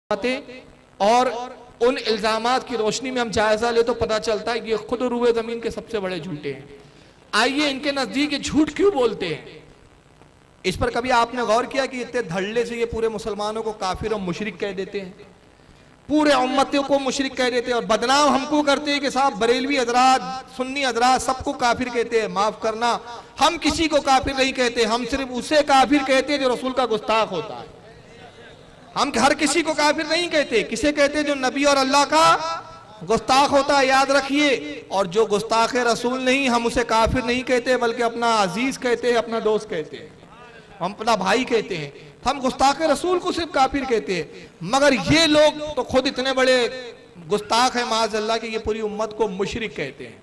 اور ان الزامات کی روشنی میں ہم جائزہ لے تو پتہ چلتا ہے کہ یہ خود روئے زمین کے سب سے بڑے جھوٹے ہیں۔ آئیے ان کے نزدیک یہ جھوٹ کیوں بولتے ہیں، اس پر کبھی آپ نے غور کیا کہ اتنے دھڑلے سے یہ پورے مسلمانوں کو کافر اور مشرک کہہ دیتے ہیں، پورے امتوں کو مشرک کہہ دیتے ہیں، اور بدنام ہم کو کرتے ہیں کہ صاحب بریلوی حضرات، سنی حضرات سب کو کافر کہتے ہیں۔ معاف کرنا، ہم کسی کو کافر نہیں کہتے، ہم صرف اسے کافر کہتے ہیں جو رسول کا گستاخ ہوتا ہے۔ ہم ہر کسی کو کافر نہیں کہتے، کسے کہتے جو نبی اور اللہ کا گستاخ ہوتا ہے، یاد رکھیے۔ اور جو گستاخ رسول نہیں، ہم اسے کافر نہیں کہتے بلکہ اپنا عزیز کہتے ہیں، اپنا دوست کہتے ہیں، ہم اپنا بھائی کہتے ہیں۔ ہم گستاخ رسول کو صرف کافر کہتے ہیں، مگر یہ لوگ تو خود اتنے بڑے گستاخ ہیں معاذ اللہ کہ یہ پوری امت کو مشرک کہتے ہیں۔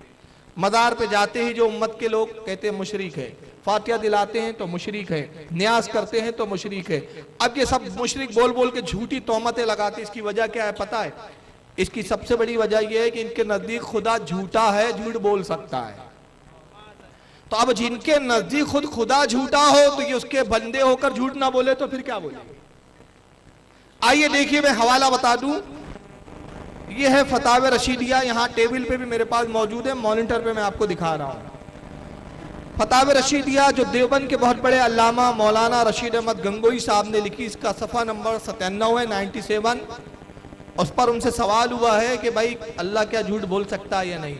مزار پہ جاتے ہی جو امت کے لوگ کہتے ہیں مشرک ہے، فاتحہ دلاتے ہیں تو مشرک ہے، نیاز کرتے ہیں تو مشرک ہے۔ اب یہ سب مشرک بول بول کے جھوٹی تہمتیں لگاتے، اس کی وجہ کیا ہے پتہ ہے؟ اس کی سب سے بڑی وجہ یہ ہے کہ ان کے نزدیک خدا جھوٹا ہے، جھوٹ بول سکتا ہے۔ تو اب جن کے نزدیک خود خدا جھوٹا ہو تو یہ اس کے بندے ہو کر جھوٹ نہ بولے تو پھر کیا بولے؟ آئیے دیکھیے، میں حوالہ بتا دوں، یہ ہے فتاوی رشیدیہ، یہاں ٹیبل پہ بھی میرے پاس موجود ہے، مانیٹر پہ میں آپ کو دکھا رہا ہوں۔ فتاوی رشیدیہ جو دیوبند کے بہت بڑے علامہ مولانا رشید احمد گنگوئی صاحب نے لکھی، اس کا صفحہ نمبر 97 ہے، 97۔ اس پر ان سے سوال ہوا ہے کہ بھائی اللہ کیا جھوٹ بول سکتا ہے یا نہیں؟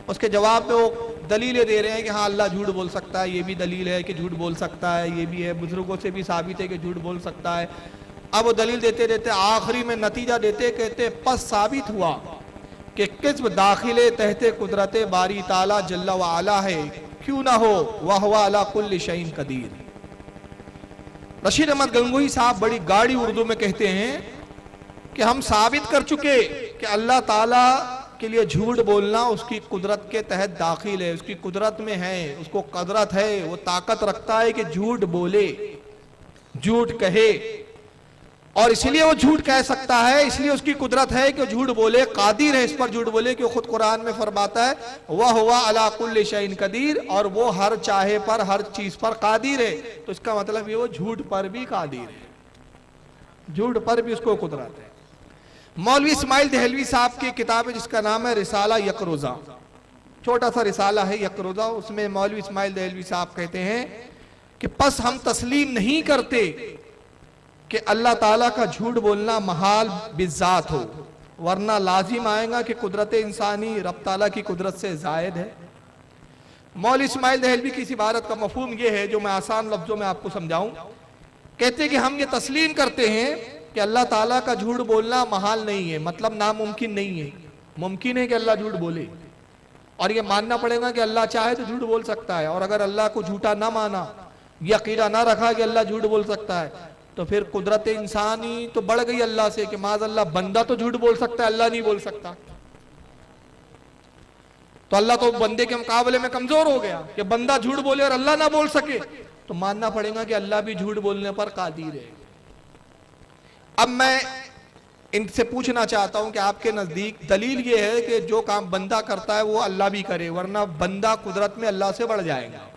اس کے جواب میں وہ دلیلیں دے رہے ہیں کہ ہاں اللہ جھوٹ بول سکتا ہے، یہ بھی دلیل ہے کہ جھوٹ بول سکتا ہے، یہ بھی ہے، بزرگوں سے بھی ثابت ہے کہ جھوٹ بول سکتا ہے۔ اب وہ دلیل دیتے دیتے آخری میں نتیجہ دیتے کہتے پس ثابت ہوا کہ قسم داخل تحت قدرت باری تعالی جل وعلا ہے، کیوں نہ ہو وَهُوَ عَلَى كُلِّ شَيْءٍ قَدِيرٌ۔ رشید احمد گنگوئی صاحب بڑی گاڑی اردو میں کہتے ہیں کہ ہم ثابت کر چکے کہ اللہ تعالیٰ کے لیے جھوٹ بولنا اس کی قدرت کے تحت داخل ہے، اس کی قدرت میں ہے، اس کو قدرت ہے، وہ طاقت رکھتا ہے کہ جھوٹ بولے، جھوٹ کہے، اور اس لیے وہ جھوٹ کہہ سکتا ہے، اس لیے اس کی قدرت ہے کہ وہ جھوٹ بولے، قادر ہے اس پر جھوٹ بولے، کہ وہ خود قرآن میں فرماتا ہے وَهُوَ عَلَى كُلِّ شَيْءٍ قَدِيرٌ، اور وہ ہر چاہے پر ہر چیز پر قادر ہے۔ تو اس کا مطلب یہ وہ جھوٹ پر بھی قادر ہے، جھوٹ پر بھی اس کو قدرت ہے۔ مولوی اسماعیل دہلوی صاحب کی کتاب ہے جس کا نام ہے رسالہ یکروزہ، چھوٹا سا رسالہ ہے یکروزہ، اس میں مولوی اسماعیل دہلوی صاحب کہتے ہیں کہ پس ہم تسلیم نہیں کرتے کہ اللہ تعالیٰ کا جھوٹ بولنا محال بالذات ہو، ورنہ لازم آئے گا کہ قدرت انسانی رب تعالیٰ کی قدرت سے زائد ہے۔ مولوی اسماعیل دہلوی کی اس عبارت کا مفہوم یہ ہے جو میں آسان لفظوں میں آپ کو سمجھاؤں، کہتے کہ ہم یہ تسلیم کرتے ہیں کہ اللہ تعالیٰ کا جھوٹ بولنا محال نہیں ہے، مطلب ناممکن نہیں ہے، ممکن ہے کہ اللہ جھوٹ بولے، اور یہ ماننا پڑے گا کہ اللہ چاہے تو جھوٹ بول سکتا ہے، اور اگر اللہ کو جھوٹا نہ مانا، یہ عقیدہ نہ رکھا کہ اللہ جھوٹ بول سکتا ہے، تو پھر قدرت انسانی تو بڑھ گئی اللہ سے کہ معاذ اللہ بندہ تو جھوٹ بول سکتا ہے، اللہ نہیں بول سکتا، تو اللہ تو بندے کے مقابلے میں کمزور ہو گیا کہ بندہ جھوٹ بولے اور اللہ نہ بول سکے، تو ماننا پڑے گا کہ اللہ بھی جھوٹ بولنے پر قادر ہے۔ اب میں ان سے پوچھنا چاہتا ہوں کہ آپ کے نزدیک دلیل یہ ہے کہ جو کام بندہ کرتا ہے وہ اللہ بھی کرے، ورنہ بندہ قدرت میں اللہ سے بڑھ جائے گا۔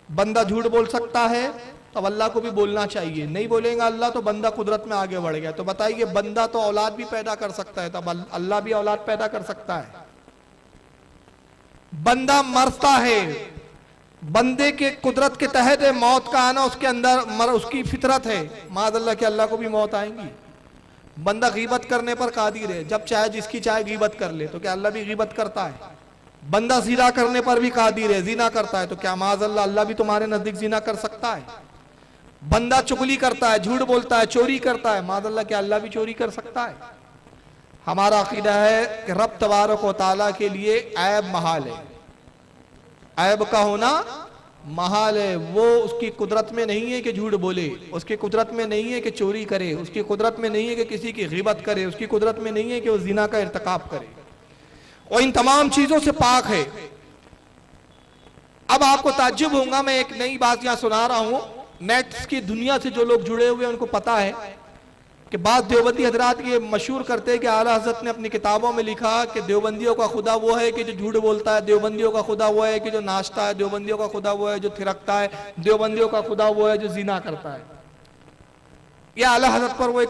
بندہ جھوٹ بول سکتا ہے تو اللہ کو بھی بولنا چاہیے، نہیں بولے گا اللہ تو بندہ قدرت میں آگے بڑھ گیا۔ تو بتائیے بندہ تو اولاد بھی پیدا کر سکتا ہے، تب اللہ بھی اولاد پیدا کر سکتا ہے؟ بندہ مرتا ہے، بندے کے قدرت کے تحت ہے، موت کا آنا اس کے اندر اس کی فطرت ہے، معاذ اللہ کہ اللہ کو بھی موت آئیں گی۔ بندہ غیبت کرنے پر قادر ہے، جب چاہے جس کی چاہے غیبت کر لے، تو کیا اللہ بھی غیبت کرتا ہے؟ بندہ زنا کرنے پر بھی قادر ہے، زنا کرتا ہے، تو کیا معاذ اللہ اللہ بھی تمہارے نزدیک زنا کر سکتا ہے؟ بندہ چغلی کرتا ہے، جھوٹ بولتا ہے، چوری کرتا ہے، معاذ اللہ کیا اللہ بھی چوری کر سکتا ہے؟ ہمارا عقیدہ ہے کہ رب تبارک و تعالیٰ کے لیے عیب محال ہے، عیب کا ہونا محال ہے، وہ اس کی قدرت میں نہیں ہے کہ جھوٹ بولے، اس کی قدرت میں نہیں ہے کہ چوری کرے، اس کی قدرت میں نہیں ہے کہ کسی کی غیبت کرے، اس کی قدرت میں نہیں ہے کہ وہ زنا کا ارتکاب کرے، اور ان تمام چیزوں سے پاک ہے۔ اب آپ کو تعجب ہوگا، میں ایک نئی بات یہاں سنا رہا ہوں، نیٹ کی دنیا سے جو لوگ جڑے ہوئے ہیں ان کو پتا ہے کہ بعض دیوبندی حضرات یہ مشہور کرتے ہیں کہ اعلیٰ حضرت نے اپنی کتابوں میں لکھا کہ دیوبندیوں کا خدا وہ ہے کہ جو جھوٹ بولتا ہے، دیوبندیوں کا خدا وہ ہے کہ جو ناچتا ہے، دیوبندیوں کا خدا وہ ہے جو تھرکتا ہے، دیوبندیوں کا خدا وہ ہے جو زنا کرتا ہے۔ یہ اعلیٰ حضرت پر وہ ایک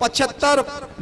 75